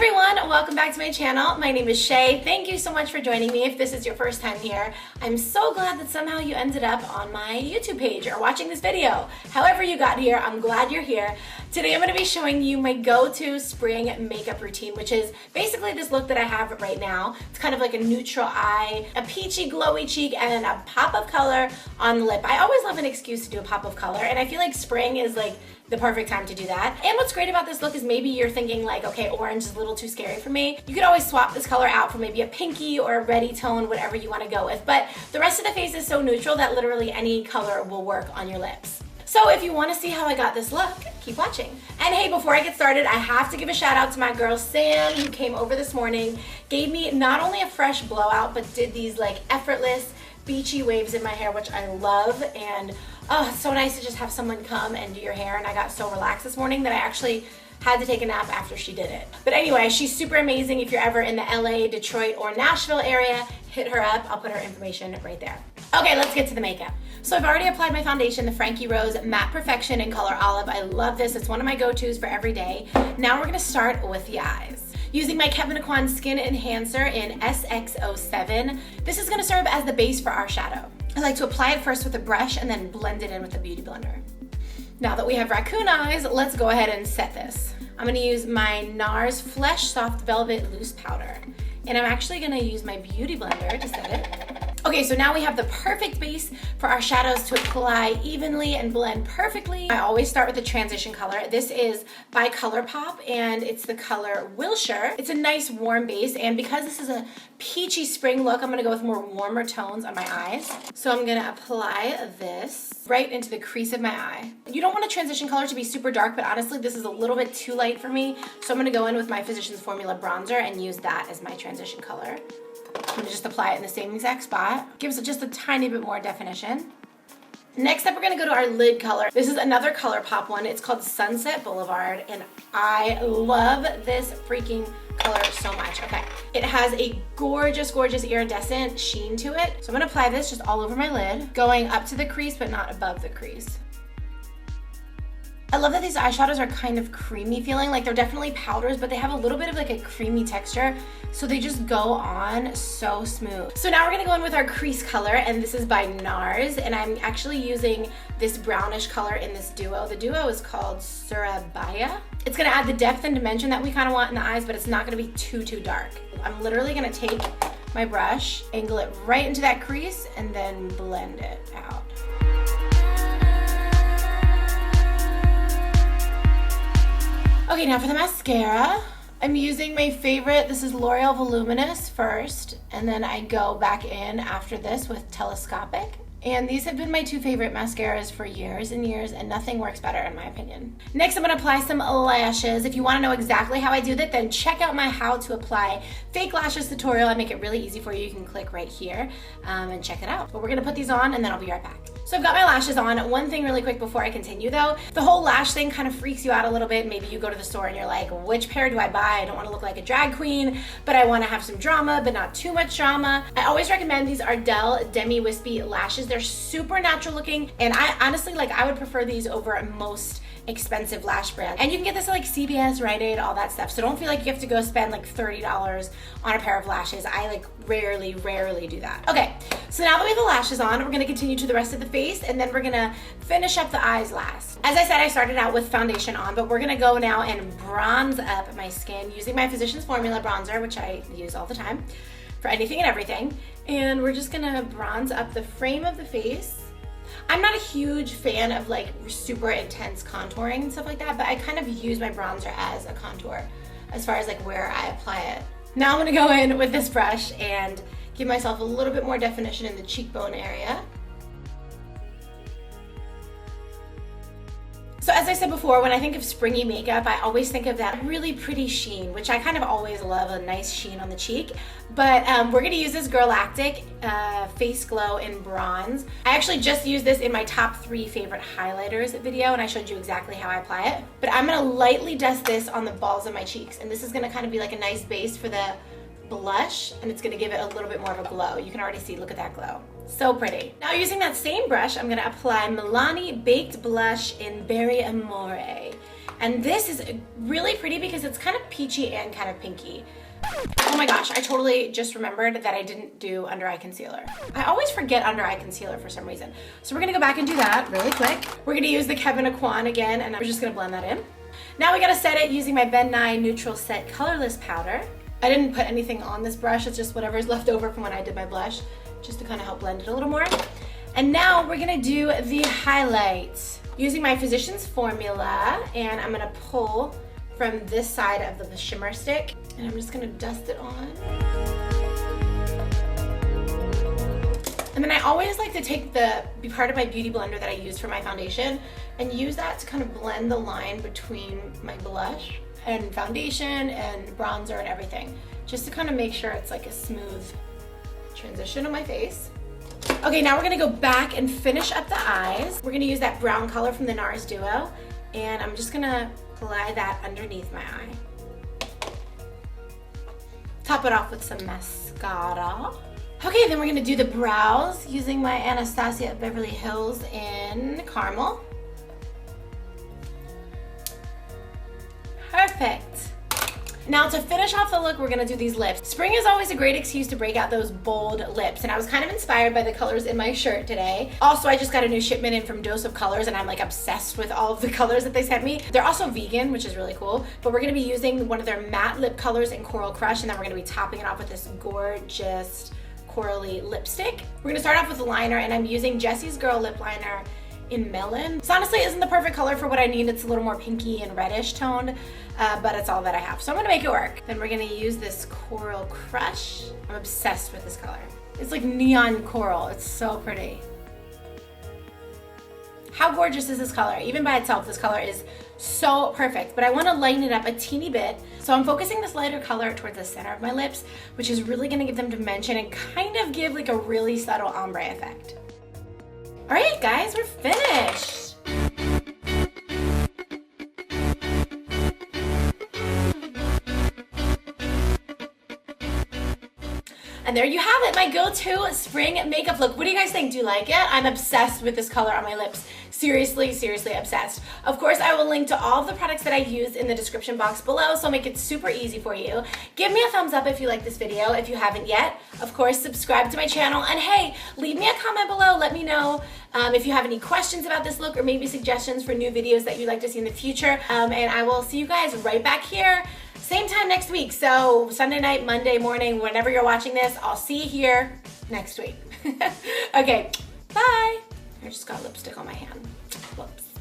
everyone, welcome back to my channel. My name is Shay. Thank you so much for joining me. If this is your first time here, I'm so glad that somehow you ended up on my YouTube page or watching this video. However you got here, I'm glad you're here. Today I'm going to be showing you my go-to spring makeup routine, which is basically this look that I have right now. It's kind of like a neutral eye, a peachy glowy cheek, and a pop of color on the lip. I always love an excuse to do a pop of color, and I feel like spring is like the perfect time to do that. And what's great about this look is maybe you're thinking like, okay, orange is a little too scary for me. You could always swap this color out for maybe a pinky or a reddy tone, whatever you want to go with. But the rest of the face is so neutral that literally any color will work on your lips. So if you want to see how I got this look, keep watching. And hey, before I get started, I have to give a shout out to my girl Sam, who came over this morning, gave me not only a fresh blowout, but did these like effortless beachy waves in my hair, which I love. And oh, it's so nice to just have someone come and do your hair. And I got so relaxed this morning that I actually had to take a nap after she did it. But anyway, she's super amazing. If you're ever in the LA, Detroit, or Nashville area, hit her up. I'll put her information right there. Okay, let's get to the makeup. So I've already applied my foundation, the Frankie Rose Matte Perfection in color Olive. I love this. It's one of my go-tos for every day. Now we're gonna start with the eyes. Using my Kevyn Aucoin Skin Enhancer in SX07, this is gonna serve as the base for our shadow. I like to apply it first with a brush and then blend it in with a beauty blender. Now that we have raccoon eyes, let's go ahead and set this. I'm gonna use my NARS Flesh Soft Velvet Loose Powder. And I'm actually gonna use my beauty blender to set it. Okay, so now we have the perfect base for our shadows to apply evenly and blend perfectly. I always start with the transition color. This is by COLOURPOP, and it's the color Wilshire. It's a nice warm base, and because this is a peachy spring look, I'm gonna go with more warmer tones on my eyes. So I'm gonna apply this right into the crease of my eye. You don't want a transition color to be super dark, but honestly, this is a little bit too light for me. So I'm gonna go in with my Physicians Formula bronzer and use that as my transition color. I'm gonna just apply it in the same exact spot. Gives it just a tiny bit more definition. Next up, we're gonna go to our lid color. This is another COLOURPOP one. It's called Sunset Boulevard, and I love this freaking color so much. Okay, it has a gorgeous, gorgeous iridescent sheen to it. So I'm gonna apply this just all over my lid, going up to the crease, but not above the crease. I love that these eyeshadows are kind of creamy feeling, like they're definitely powders, but they have a little bit of like a creamy texture, so they just go on so smooth. So now we're gonna go in with our crease color, and this is by NARS, and I'm actually using this brownish color in this duo. The duo is called Surabaya. It's gonna add the depth and dimension that we kind of want in the eyes, but it's not gonna be too dark. I'm literally gonna take my brush, angle it right into that crease, and then blend it out. Okay, now for the mascara, I'm using my favorite. This is L'Oreal Voluminous first, and then I go back in after this with Telescopic. And these have been my two favorite mascaras for years and years, and nothing works better in my opinion. Next, I'm gonna apply some lashes. If you wanna know exactly how I do that, then check out my how to apply fake lashes tutorial. I make it really easy for you. You can click right here and check it out. But we're gonna put these on, and then I'll be right back. So I've got my lashes on. One thing really quick before I continue though, the whole lash thing kind of freaks you out a little bit. Maybe you go to the store and you're like, which pair do I buy? I don't wanna look like a drag queen, but I wanna have some drama, but not too much drama. I always recommend these Ardell Demi Wispy lashes. They're super natural looking, and I honestly, like, I would prefer these over most expensive lash brands. And you can get this at like CVS, Rite Aid, all that stuff. So don't feel like you have to go spend like $30 on a pair of lashes. I like rarely do that. Okay, so now that we have the lashes on, we're gonna continue to the rest of the face, and then we're gonna finish up the eyes last. As I said, I started out with foundation on, but we're gonna go now and bronze up my skin using my Physicians Formula bronzer, which I use all the time for anything and everything. And we're just gonna bronze up the frame of the face. I'm not a huge fan of like super intense contouring and stuff like that, but I kind of use my bronzer as a contour as far as like where I apply it. Now I'm gonna go in with this brush and give myself a little bit more definition in the cheekbone area. So as I said before, when I think of springy makeup, I always think of that really pretty sheen, which I kind of always love, a nice sheen on the cheek. But we're gonna use this Girlactic Face Glow in bronze. I actually just used this in my top 3 favorite highlighters video, and I showed you exactly how I apply it. But I'm gonna lightly dust this on the balls of my cheeks, and this is gonna kind of be like a nice base for the blush, and it's gonna give it a little bit more of a glow. You can already see, look at that glow. So pretty. Now using that same brush, I'm gonna apply Milani Baked Blush in Berry Amore. And this is really pretty because it's kind of peachy and kind of pinky. Oh my gosh, I totally just remembered that I didn't do under eye concealer. I always forget under eye concealer for some reason. So we're gonna go back and do that really quick. We're gonna use the Kevyn Aucoin again, and I'm just gonna blend that in. Now we gotta set it using my Ben Nye Neutral Set Colorless Powder. I didn't put anything on this brush, it's just whatever's left over from when I did my blush, just to kind of help blend it a little more. And now we're gonna do the highlights using my Physicians Formula, and I'm gonna pull from this side of the shimmer stick, and I'm just gonna dust it on. And then I always like to take the part of my beauty blender that I use for my foundation and use that to kind of blend the line between my blush and foundation and bronzer and everything, just to kind of make sure it's like a smooth transition on my face. Okay, now we're gonna go back and finish up the eyes. We're gonna use that brown color from the NARS Duo, and I'm just gonna apply that underneath my eye. Top it off with some mascara. Okay, then we're gonna do the brows using my Anastasia at Beverly Hills in Caramel. Perfect. Now to finish off the look, we're gonna do these lips. Spring is always a great excuse to break out those bold lips, and I was kind of inspired by the colors in my shirt today. Also, I just got a new shipment in from Dose of Colors, and I'm like obsessed with all of the colors that they sent me. They're also vegan, which is really cool, but we're gonna be using one of their matte lip colors in Coral Crush, and then we're gonna be topping it off with this gorgeous corally lipstick. We're gonna start off with the liner, and I'm using Jessie's Girl Lip Liner in Melon. This honestly isn't the perfect color for what I need. It's a little more pinky and reddish toned, but it's all that I have. So I'm gonna make it work. Then we're gonna use this Coral Crush. I'm obsessed with this color. It's like neon coral. It's so pretty. How gorgeous is this color? Even by itself, this color is so perfect, but I wanna lighten it up a teeny bit. So I'm focusing this lighter color towards the center of my lips, which is really gonna give them dimension and kind of give like a really subtle ombre effect. All right, guys, we're finished. And there you have it, my go-to spring makeup look. What do you guys think? Do you like it? I'm obsessed with this color on my lips. Seriously, seriously obsessed. Of course, I will link to all of the products that I used in the description box below, so I'll make it super easy for you. Give me a thumbs up if you like this video, if you haven't yet. Of course, subscribe to my channel, and hey, leave me a comment below. Let me know if you have any questions about this look or maybe suggestions for new videos that you'd like to see in the future. And I will see you guys right back here same time next week. So Sunday night, Monday morning, whenever you're watching this, I'll see you here next week. Okay, bye. I just got lipstick on my hand. Whoops.